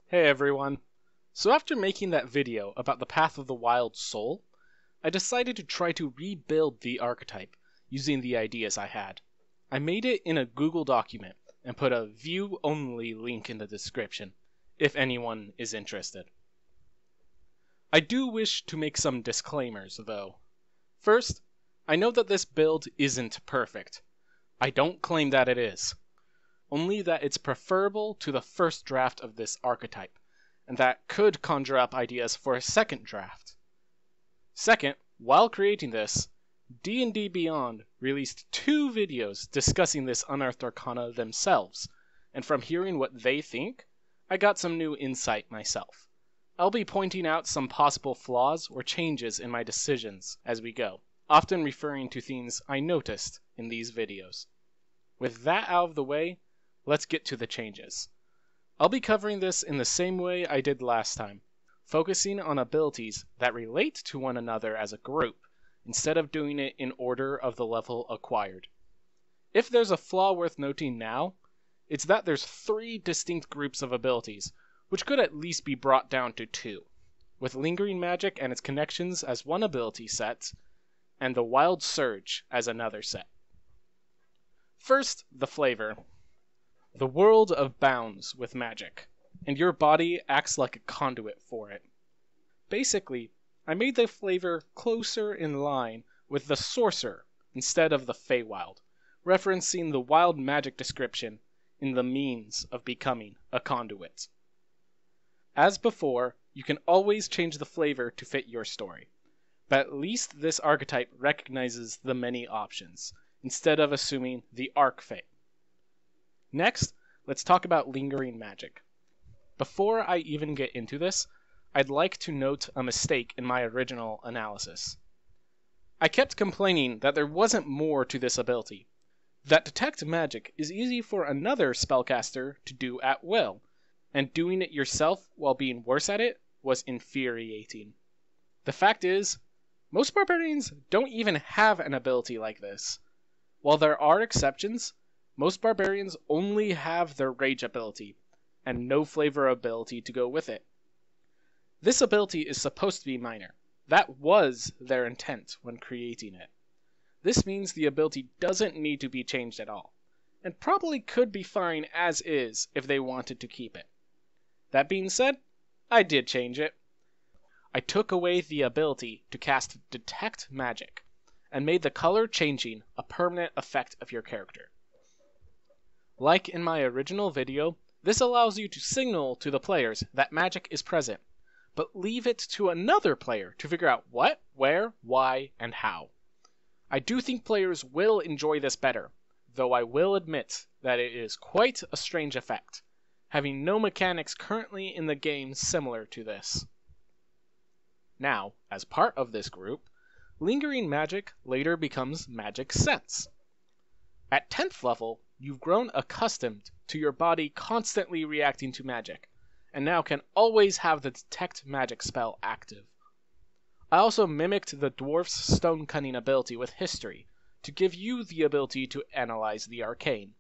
Hey everyone! So after making that video about the Path of the Wild Soul, I decided to try to rebuild the archetype using the ideas I had. I made it in a Google document and put a view-only link in the description, if anyone is interested. I do wish to make some disclaimers though. First, I know that this build isn't perfect. I don't claim that it is. Only that it's preferable to the first draft of this archetype, and that could conjure up ideas for a second draft. Second, while creating this, D&D Beyond released 2 videos discussing this Unearthed Arcana themselves, and from hearing what they think, I got some new insight myself. I'll be pointing out some possible flaws or changes in my decisions as we go, often referring to things I noticed in these videos. With that out of the way, let's get to the changes. I'll be covering this in the same way I did last time, focusing on abilities that relate to one another as a group, instead of doing it in order of the level acquired. If there's a flaw worth noting now, it's that there's 3 distinct groups of abilities, which could at least be brought down to 2, with Lingering Magic and its connections as one ability set, and the Wild Surge as another set. First, the flavor. The world abounds with magic, and your body acts like a conduit for it. Basically, I made the flavor closer in line with the Sorcerer instead of the Feywild, referencing the wild magic description in the means of becoming a conduit. As before, you can always change the flavor to fit your story, but at least this archetype recognizes the many options, instead of assuming the Arc-Fey. Next, let's talk about Lingering Magic. Before I even get into this, I'd like to note a mistake in my original analysis. I kept complaining that there wasn't more to this ability, that Detect Magic is easy for another spellcaster to do at will, and doing it yourself while being worse at it was infuriating. The fact is, most barbarians don't even have an ability like this. While there are exceptions, most barbarians only have their rage ability, and no flavor ability to go with it. This ability is supposed to be minor. That was their intent when creating it. This means the ability doesn't need to be changed at all, and probably could be fine as is if they wanted to keep it. That being said, I did change it. I took away the ability to cast Detect Magic, and made the color changing a permanent effect of your character. Like in my original video, this allows you to signal to the players that magic is present, but leave it to another player to figure out what, where, why, and how. I do think players will enjoy this better, though I will admit that it is quite a strange effect, having no mechanics currently in the game similar to this. Now, as part of this group, Lingering Magic later becomes Magic Sense. At 10th level, you've grown accustomed to your body constantly reacting to magic, and now can always have the Detect Magic spell active. I also mimicked the Dwarf's Stone Cunning ability with History, to give you the ability to analyze the arcane.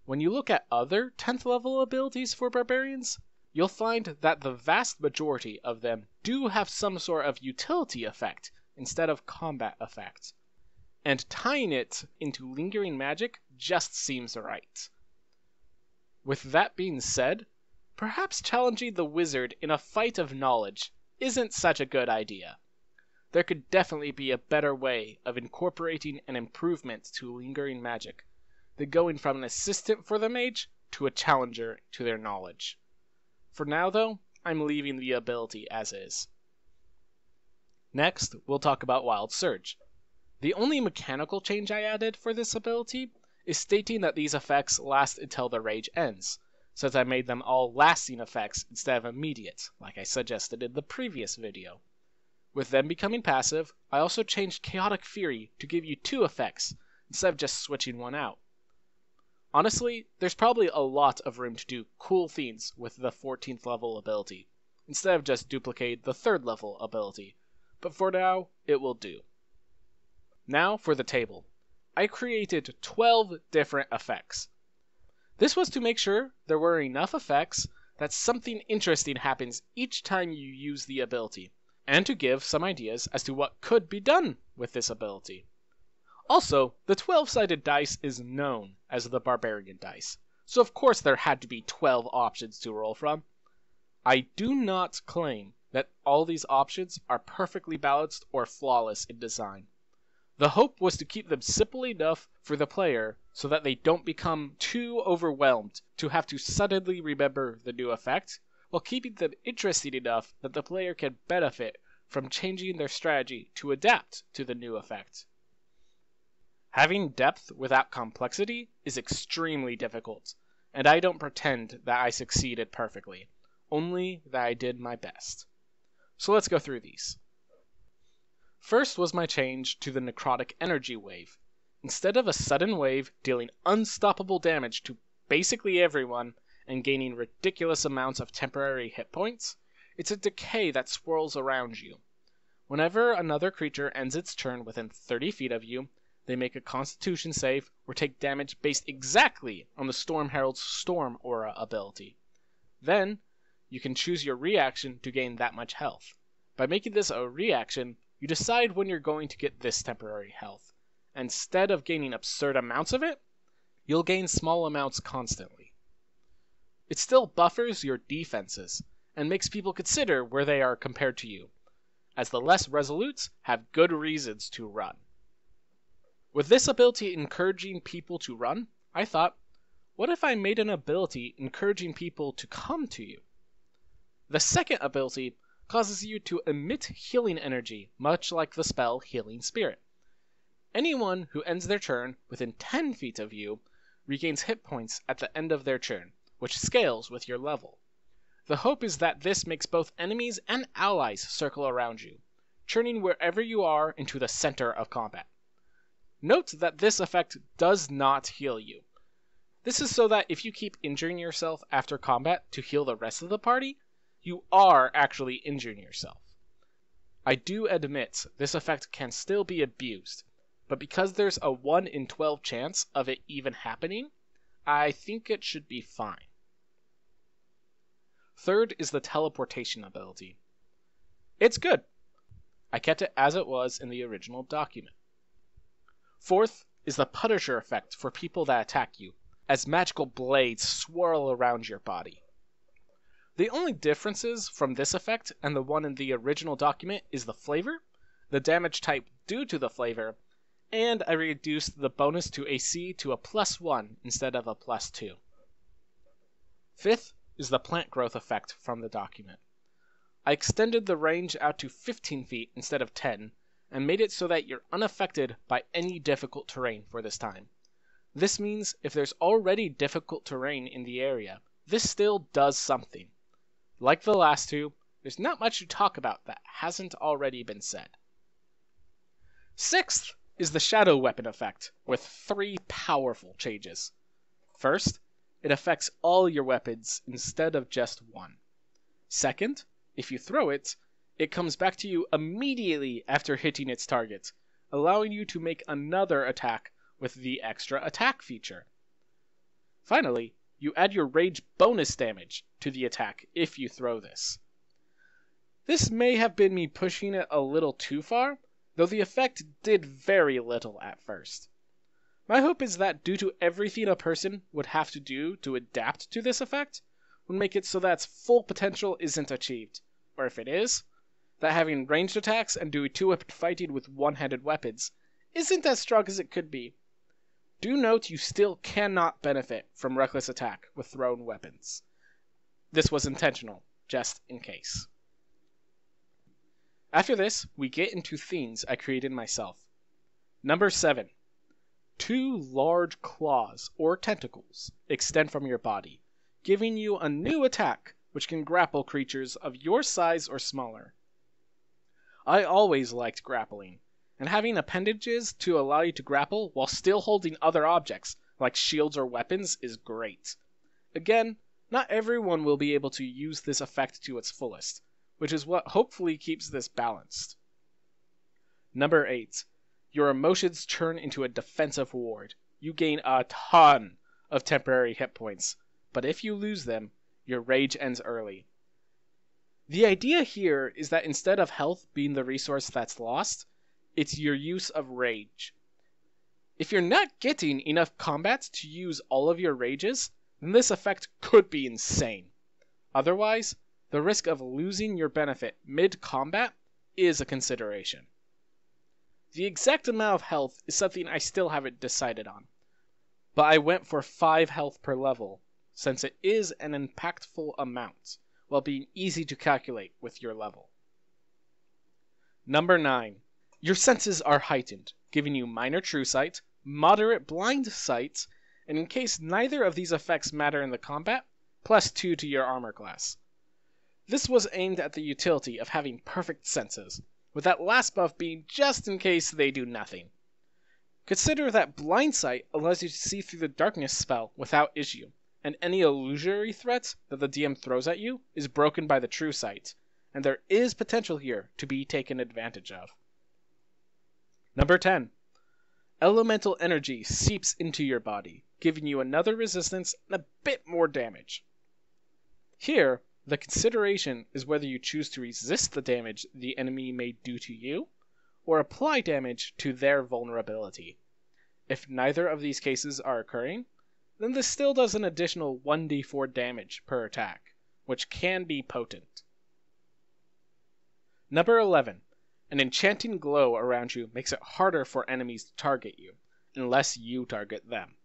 When you look at other 10th level abilities for barbarians, you'll find that the vast majority of them do have some sort of utility effect instead of combat effect, and tying it into Lingering Magic just seems right. With that being said, perhaps challenging the wizard in a fight of knowledge isn't such a good idea. There could definitely be a better way of incorporating an improvement to Lingering Magic than going from an assistant for the mage to a challenger to their knowledge. For now though, I'm leaving the ability as is. Next, we'll talk about Wild Surge. The only mechanical change I added for this ability is stating that these effects last until the rage ends, since I made them all lasting effects instead of immediate, like I suggested in the previous video. With them becoming passive, I also changed Chaotic Fury to give you 2 effects, instead of just switching one out. Honestly, there's probably a lot of room to do cool things with the 14th level ability, instead of just duplicate the 3rd level ability, but for now, it will do. Now for the table. I created 12 different effects. This was to make sure there were enough effects that something interesting happens each time you use the ability, and to give some ideas as to what could be done with this ability. Also, the 12-sided dice is known as the Barbarian dice, so of course there had to be 12 options to roll from. I do not claim that all these options are perfectly balanced or flawless in design. The hope was to keep them simple enough for the player so that they don't become too overwhelmed to have to suddenly remember the new effect, while keeping them interesting enough that the player can benefit from changing their strategy to adapt to the new effect. Having depth without complexity is extremely difficult, and I don't pretend that I succeeded perfectly, only that I did my best. So let's go through these. First was my change to the necrotic energy wave. Instead of a sudden wave dealing unstoppable damage to basically everyone and gaining ridiculous amounts of temporary hit points, it's a decay that swirls around you. Whenever another creature ends its turn within 30 feet of you, they make a Constitution save or take damage based exactly on the Storm Herald's Storm Aura ability. Then, you can choose your reaction to gain that much health. By making this a reaction, you decide when you're going to get this temporary health. Instead of gaining absurd amounts of it, you'll gain small amounts constantly. It still buffers your defenses, and makes people consider where they are compared to you, as the less resolutes have good reasons to run. With this ability encouraging people to run, I thought, what if I made an ability encouraging people to come to you? The second ability causes you to emit healing energy, much like the spell Healing Spirit. Anyone who ends their turn within 10 feet of you regains hit points at the end of their turn, which scales with your level. The hope is that this makes both enemies and allies circle around you, turning wherever you are into the center of combat. Note that this effect does not heal you. This is so that if you keep injuring yourself after combat to heal the rest of the party, you are actually injuring yourself. I do admit this effect can still be abused, but because there's a 1 in 12 chance of it even happening, I think it should be fine. Third is the teleportation ability. It's good. I kept it as it was in the original document. Fourth is the Punisher effect for people that attack you, as magical blades swirl around your body. The only differences from this effect and the one in the original document is the flavor, the damage type due to the flavor, and I reduced the bonus to AC to a +1 instead of a +2. Fifth is the plant growth effect from the document. I extended the range out to 15 feet instead of 10, and made it so that you're unaffected by any difficult terrain for this time. This means if there's already difficult terrain in the area, this still does something. Like the last two, there's not much to talk about that hasn't already been said. Sixth is the shadow weapon effect, with 3 powerful changes. First, it affects all your weapons instead of just one. Second, if you throw it, it comes back to you immediately after hitting its target, allowing you to make another attack with the extra attack feature. Finally, you add your rage bonus damage to the attack if you throw this. This may have been me pushing it a little too far, though the effect did very little at first. My hope is that due to everything a person would have to do to adapt to this effect, would make it so that its full potential isn't achieved, or if it is, that having ranged attacks and doing two-weapon fighting with one-handed weapons isn't as strong as it could be. Do note you still cannot benefit from reckless attack with thrown weapons. This was intentional, just in case. After this, we get into Fiends I created myself. Number 7. 2 large claws, or tentacles, extend from your body, giving you a new attack which can grapple creatures of your size or smaller. I always liked grappling, and having appendages to allow you to grapple while still holding other objects, like shields or weapons, is great. Again, not everyone will be able to use this effect to its fullest, which is what hopefully keeps this balanced. Number 8. Your emotions turn into a defensive ward. You gain a ton of temporary hit points, but if you lose them, your rage ends early. The idea here is that instead of health being the resource that's lost, it's your use of rage. If you're not getting enough combats to use all of your rages, then this effect could be insane. Otherwise, the risk of losing your benefit mid-combat is a consideration. The exact amount of health is something I still haven't decided on, but I went for 5 health per level, since it is an impactful amount, while being easy to calculate with your level. Number 9. Your senses are heightened, giving you minor true sight, moderate blind sight, and in case neither of these effects matter in the combat, +2 to your armor class. This was aimed at the utility of having perfect senses, with that last buff being just in case they do nothing. Consider that blind sight allows you to see through the darkness spell without issue, and any illusory threat that the DM throws at you is broken by the true sight, and there is potential here to be taken advantage of. Number 10. Elemental energy seeps into your body, giving you another resistance and a bit more damage. Here, the consideration is whether you choose to resist the damage the enemy may do to you, or apply damage to their vulnerability. If neither of these cases are occurring, then this still does an additional 1d4 damage per attack, which can be potent. Number 11. An enchanting glow around you makes it harder for enemies to target you, unless you target them.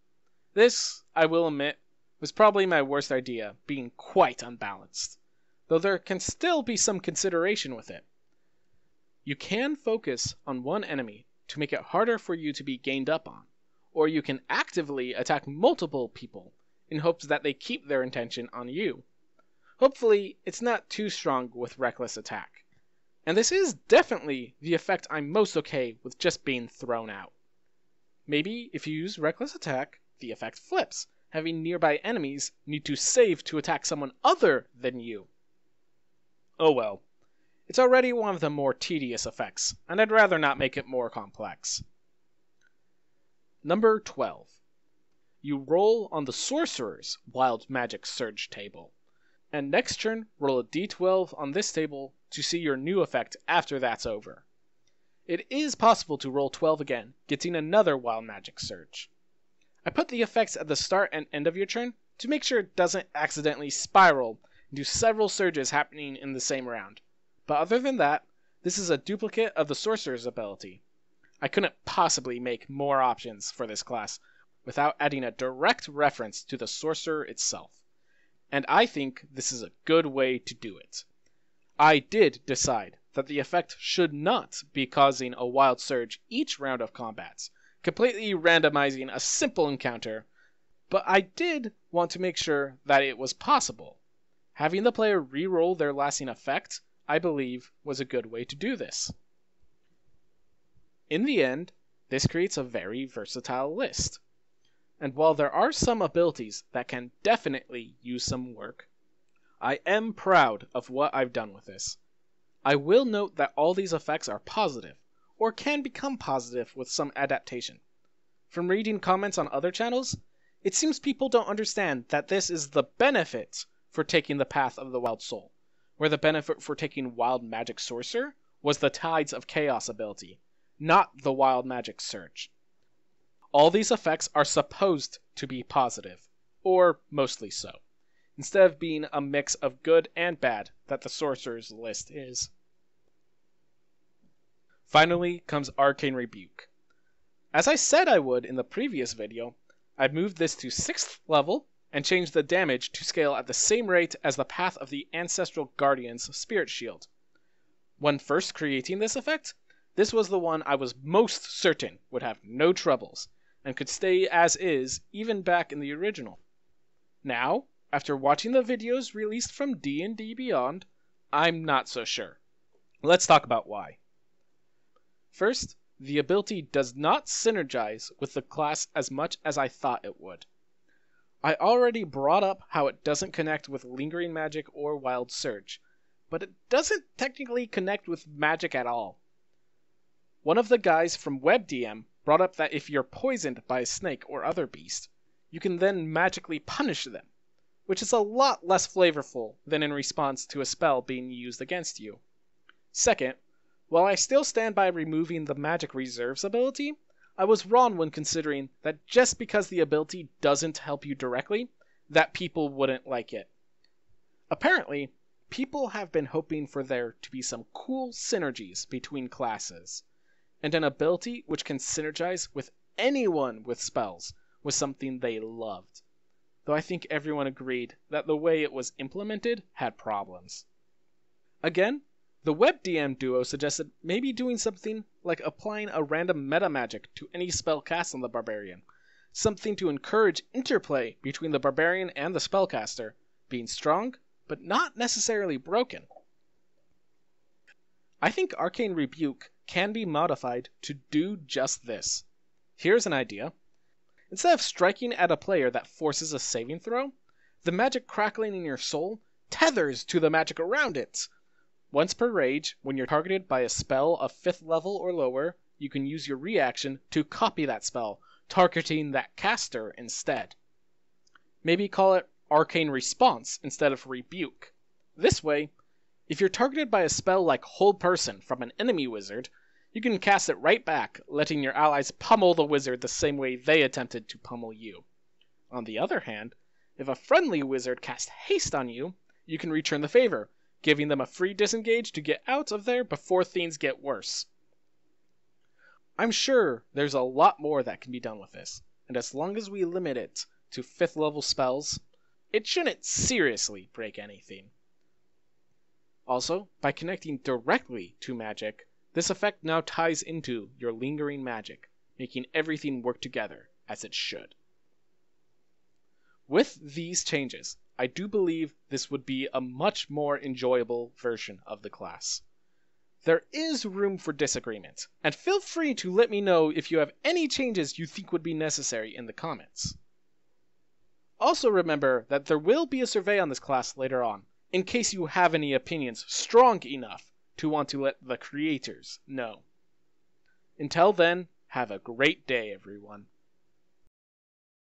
This, I will admit, was probably my worst idea, being quite unbalanced, though there can still be some consideration with it. You can focus on one enemy to make it harder for you to be gained up on, or you can actively attack multiple people in hopes that they keep their attention on you. Hopefully, it's not too strong with reckless attack. And this is definitely the effect I'm most okay with just being thrown out. Maybe if you use reckless attack, the effect flips, having nearby enemies need to save to attack someone other than you. Oh well. It's already one of the more tedious effects, and I'd rather not make it more complex. Number 12. You roll on the Sorcerer's Wild Magic Surge table, and next turn roll a d12 on this table to see your new effect after that's over. It is possible to roll 12 again, getting another Wild Magic Surge. I put the effects at the start and end of your turn to make sure it doesn't accidentally spiral into several surges happening in the same round. But other than that, this is a duplicate of the Sorcerer's ability. I couldn't possibly make more options for this class without adding a direct reference to the Sorcerer itself, and I think this is a good way to do it. I did decide that the effect should not be causing a wild surge each round of combats, completely randomizing a simple encounter, but I did want to make sure that it was possible. Having the player re-roll their lasting effect, I believe, was a good way to do this. In the end, this creates a very versatile list. And while there are some abilities that can definitely use some work, I am proud of what I've done with this. I will note that all these effects are positive, or can become positive with some adaptation. From reading comments on other channels, it seems people don't understand that this is the benefit for taking the path of the Wild Soul, where the benefit for taking Wild Magic Sorcerer was the Tides of Chaos ability, not the Wild Magic Surge. All these effects are supposed to be positive, or mostly so, instead of being a mix of good and bad that the Sorcerer's list is. Finally comes Arcane Rebuke. As I said I would in the previous video, I moved this to 6th level and changed the damage to scale at the same rate as the Path of the Ancestral Guardian's Spirit Shield. When first creating this effect, this was the one I was most certain would have no troubles, and could stay as is even back in the original. Now, after watching the videos released from D&D Beyond, I'm not so sure. Let's talk about why. First, the ability does not synergize with the class as much as I thought it would. I already brought up how it doesn't connect with Lingering Magic or Wild Surge, but it doesn't technically connect with magic at all. One of the guys from WebDM brought up that if you're poisoned by a snake or other beast, you can then magically punish them. which is a lot less flavorful than in response to a spell being used against you. Second, while I still stand by removing the Magic Reserves ability, I was wrong when considering that just because the ability doesn't help you directly, that people wouldn't like it. Apparently, people have been hoping for there to be some cool synergies between classes, and an ability which can synergize with anyone with spells was something they loved, though I think everyone agreed that the way it was implemented had problems. Again, the WebDM duo suggested maybe doing something like applying a random meta magic to any spell cast on the Barbarian, something to encourage interplay between the Barbarian and the spellcaster, being strong, but not necessarily broken. I think Arcane Rebuke can be modified to do just this. Here's an idea. Instead of striking at a player that forces a saving throw, the magic crackling in your soul tethers to the magic around it. Once per rage, when you're targeted by a spell of 5th level or lower, you can use your reaction to copy that spell, targeting that caster instead. Maybe call it Arcane Response instead of Rebuke. This way, if you're targeted by a spell like Hold Person from an enemy wizard, you can cast it right back, letting your allies pummel the wizard the same way they attempted to pummel you. On the other hand, if a friendly wizard casts Haste on you, you can return the favor, giving them a free disengage to get out of there before things get worse. I'm sure there's a lot more that can be done with this, and as long as we limit it to 5th level spells, it shouldn't seriously break anything. Also, by connecting directly to magic, this effect now ties into your lingering magic, making everything work together as it should. With these changes, I do believe this would be a much more enjoyable version of the class. There is room for disagreement, and feel free to let me know if you have any changes you think would be necessary in the comments. Also remember that there will be a survey on this class later on, in case you have any opinions strong enough to want to let the creators know. Until then, have a great day, everyone.